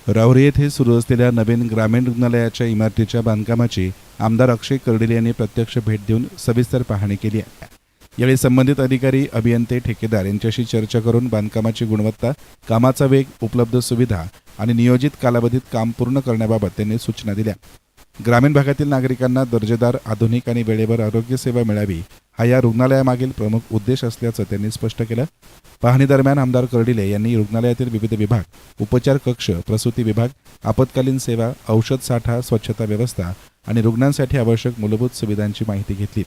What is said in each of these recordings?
राहुरी येथे सुरू असलेल्या नवीन ग्रामीण रुग्णालयाच्या इमारतीच्या बांधकामाची आमदार अक्षय कर्डिले यांनी प्रत्यक्ष भेट देऊन सविस्तर पाहणी केली आहे। यावेळी संबंधित अधिकारी, अभियंते, ठेकेदार यांच्याशी चर्चा करून बांधकामाची गुणवत्ता, कामाचा वेग, उपलब्ध सुविधा आणि नियोजित कालावधीत काम पूर्ण करण्याबाबत त्यांनी सूचना दिल्या। ग्रामीण भागातील नागरिकांना दर्जेदार, आधुनिक आणि वेळेवर आरोग्य सेवा मिळावी हा या रुग्णालयामागील प्रमुख उद्देश असल्याचं त्यांनी स्पष्ट केलं। पाहणी दरम्यान आमदार कर्डिले यांनी रुग्णालयातील विविध विभाग, उपचार कक्ष, प्रसूती विभाग, आपत्कालीन सेवा, औषध साठा, स्वच्छता व्यवस्था आणि रुग्णांसाठी आवश्यक मूलभूत सुविधांची माहिती घेतली।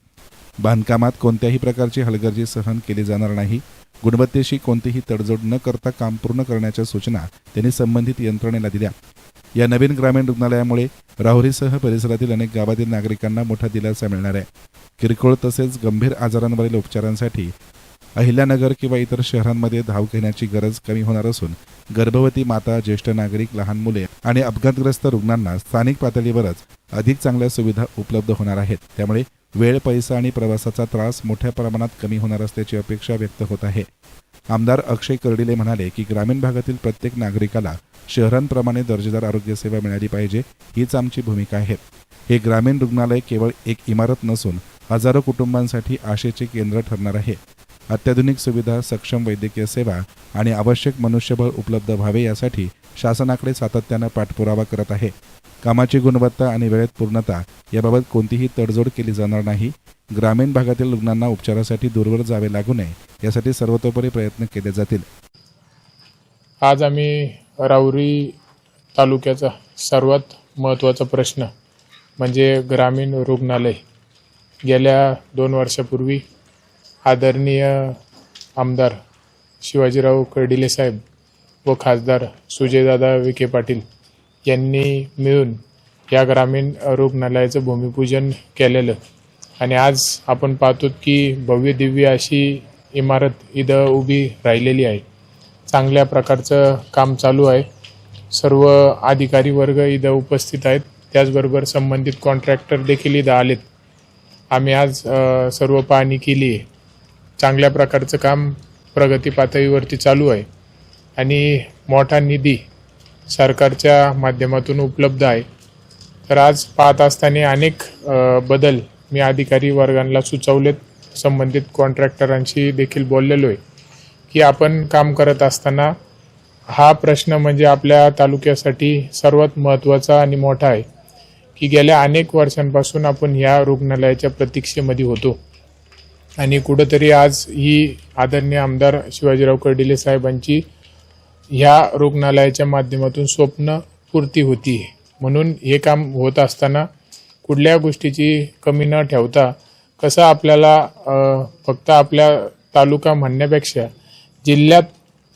बांधकामात कोणत्याही प्रकारची हलगर्जी सहन केली जाणार नाही, गुणवत्तेशी कोणतीही तडजोड न करता काम पूर्ण करण्याच्या सूचना त्यांनी संबंधित यंत्रणेला दिल्या। या नवीन ग्रामीण रुग्णालयामुळे राहुरीसह परिसरातील अनेक गावातील नागरिकांना मोठा दिलासा मिळणार आहे। किरकोळ तसेच गंभीर आजारांवरील उपचारांसाठी अहिल्यानगर किंवा इतर शहरांमध्ये धाव घेण्याची गरज कमी होणार असून गर्भवती माता, ज्येष्ठ नागरिक, लहान मुले आणि अपघातग्रस्त रुग्णांना स्थानिक पातळीवरच अधिक चांगल्या सुविधा उपलब्ध होणार आहेत। त्यामुळे वेळ, पैसा आणि प्रवासाचा त्रास मोठ्या प्रमाणात कमी होणार असल्याची अपेक्षा व्यक्त होत आहे। आमदार अक्षय कर्डिले म्हणाले की ग्रामीण भागातील प्रत्येक नागरिकाला शहरांप्रमाणे दर्जेदार आरोग्य सेवा मिळाली पाहिजे, हीच आमची भूमिका आहे। हे ग्रामीण रुग्णालय केवळ एक इमारत नसून हजारो कुटुंबांसाठी आशेचे केंद्र ठरणार आहे। अत्याधुनिक सुविधा, सक्षम वैद्यकीय सेवा आणि आवश्यक मनुष्यबळ उपलब्ध व्हावे यासाठी शासनाकडे सातत्यानं पाठपुरावा करत आहे। कामाची गुणवत्ता आणि वेळेत पूर्णता याबाबत कोणतीही तडजोड केली जाणार नाही। ग्रामीण भागातील रुग्णांना उपचारासाठी दूरवर जावे लागू नये यासाठी सर्वतोपरी प्रयत्न केले जातील। आज आम्ही राहुरी तालुक्याचा सर्वात महत्त्वाचा प्रश्न म्हणजे ग्रामीण रुग्णालय। गेल्या 2 वर्षापूर्वी आदरणीय आमदार शिवाजीराव कर्डिले साहेब व खासदार सुजयदादा विखे पाटील यांनी मिळून या ग्रामीण रुग्णालयाचं भूमिपूजन केलेलं आणि आज आपण पाहतो की भव्य दिव्य अशी इमारत इथं उभी राहिलेली आहे। चांगल्या प्रकारचं काम चालू आहे। सर्व अधिकारी वर्ग इथं उपस्थित आहेत, त्याचबरोबर संबंधित कॉन्ट्रॅक्टर देखील इथं आलेत। आम्ही आज सर्व पाहणी केली आहे। चांगल्या प्रकारचं काम प्रगती पातळीवरती चालू आहे आणि मोठा निधी सरकारच्या माध्यमातून उपलब्ध आहे। तर आज पाहत असताना अनेक बदल मी अधिकारी वर्गांना सुचवलेत, संबंधित कॉन्ट्रॅक्टरांशी देखील बोललेलो आहे की आपण काम करत असताना हा प्रश्न म्हणजे आपल्या तालुक्यासाठी सर्वात महत्त्वाचा आणि मोठा आहे की गेल्या अनेक वर्षांपासून आपण ह्या रुग्णालयाच्या प्रतीक्षेमध्ये होतो आणि कुठंतरी आज ही आदरणीय आमदार शिवाजीराव कर्डिले साहेबांची ह्या रुग्णालयाच्या माध्यमातून स्वप्न पूर्ती होती आहे। म्हणून हे काम होत असताना कुठल्या गोष्टीची कमी न ठेवता कसं आपल्याला फक्त आपल्या तालुका म्हणण्यापेक्षा जिल्ह्यात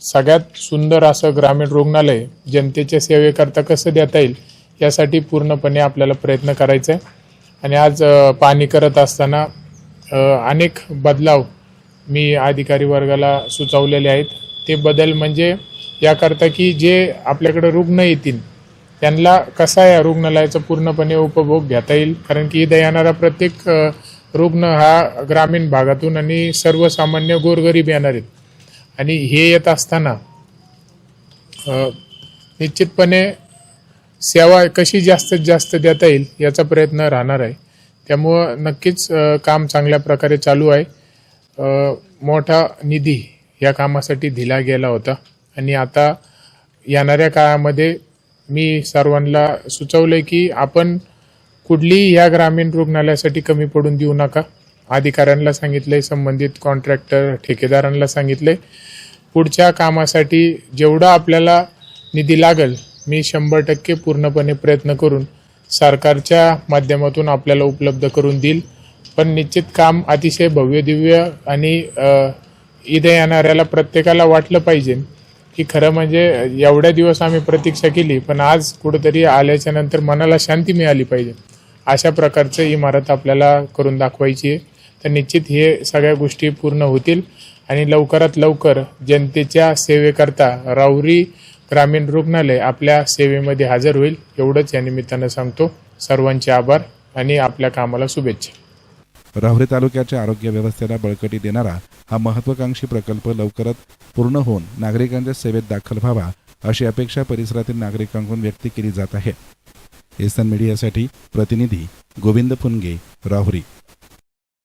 सगळ्यात सुंदर असं ग्रामीण रुग्णालय जनतेच्या सेवेकरता कसं देता येईल यासाठी पूर्णपणे आपल्याला प्रयत्न करायचा आहे। आणि आज पाहणी करत असताना अनेक बदलाव मी अधिकारी वर्गाला सुचवलेले आहेत। ते बदल म्हणजे याकरता की जे आपल्याकडे रुग्ण येतील त्यांना कसा या रुग्णालयाचा पूर्णपणे उपभोग घेता येईल, कारण की इथं येणारा प्रत्येक रुग्ण हा ग्रामीण भागातून आणि सर्वसामान्य गोरगरीब येणार आहेत आणि हे येत असताना निश्चितपणे सेवा कशी जास्तीत जास्त देता येईल याचा प्रयत्न राहणार आहे। त्यामुळं नक्कीच काम चांगल्या प्रकारे चालू आहे। मोठा निधी या कामासाठी दिला गेला होता आणि आता येणाऱ्या काळामध्ये मी सर्वांना सुचवलंय की आपण कुठलीही ह्या ग्रामीण रुग्णालयासाठी कमी पडून देऊ नका। अधिकाऱ्यांना सांगितलंय, संबंधित कॉन्ट्रॅक्टर, ठेकेदारांना सांगितलंय, पुढच्या कामासाठी जेवढा आपल्याला निधी लागेल मी 100% पूर्णपणे प्रयत्न करून सरकारच्या माध्यमातून आपल्याला उपलब्ध करून देईल। पण निश्चित काम अतिशय भव्य दिव्य आणि इथं येणाऱ्याला प्रत्येकाला वाटलं पाहिजे की खरं म्हणजे एवढ्या दिवस आम्ही प्रतीक्षा केली पण आज कुठंतरी आल्याच्या नंतर मनाला शांती मिळाली पाहिजे, अशा प्रकारचं इमारत आपल्याला करून दाखवायची आहे। तर निश्चित हे सगळ्या गोष्टी पूर्ण होतील आणि लवकरात लवकर जनतेच्या सेवेकरता राहुरी ग्रामीण रुग्णालय आपल्या सेवेमध्ये हजर होईल, एवढंच या निमित्तानं सांगतो। सर्वांचे आभार आणि आपल्या कामाला शुभेच्छा। राहुरी तालुक्याच्या आरोग्य व्यवस्थेला बळकटी देणारा हा महत्त्वाकांक्षी प्रकल्प लवकरच पूर्ण होऊन नागरिकांच्या सेवेत दाखल व्हावा अशी अपेक्षा परिसरातील नागरिकांकडून व्यक्त केली जात आहे. एसन मीडियासाठी प्रतिनिधी गोविंद फुनगे, राहुरी.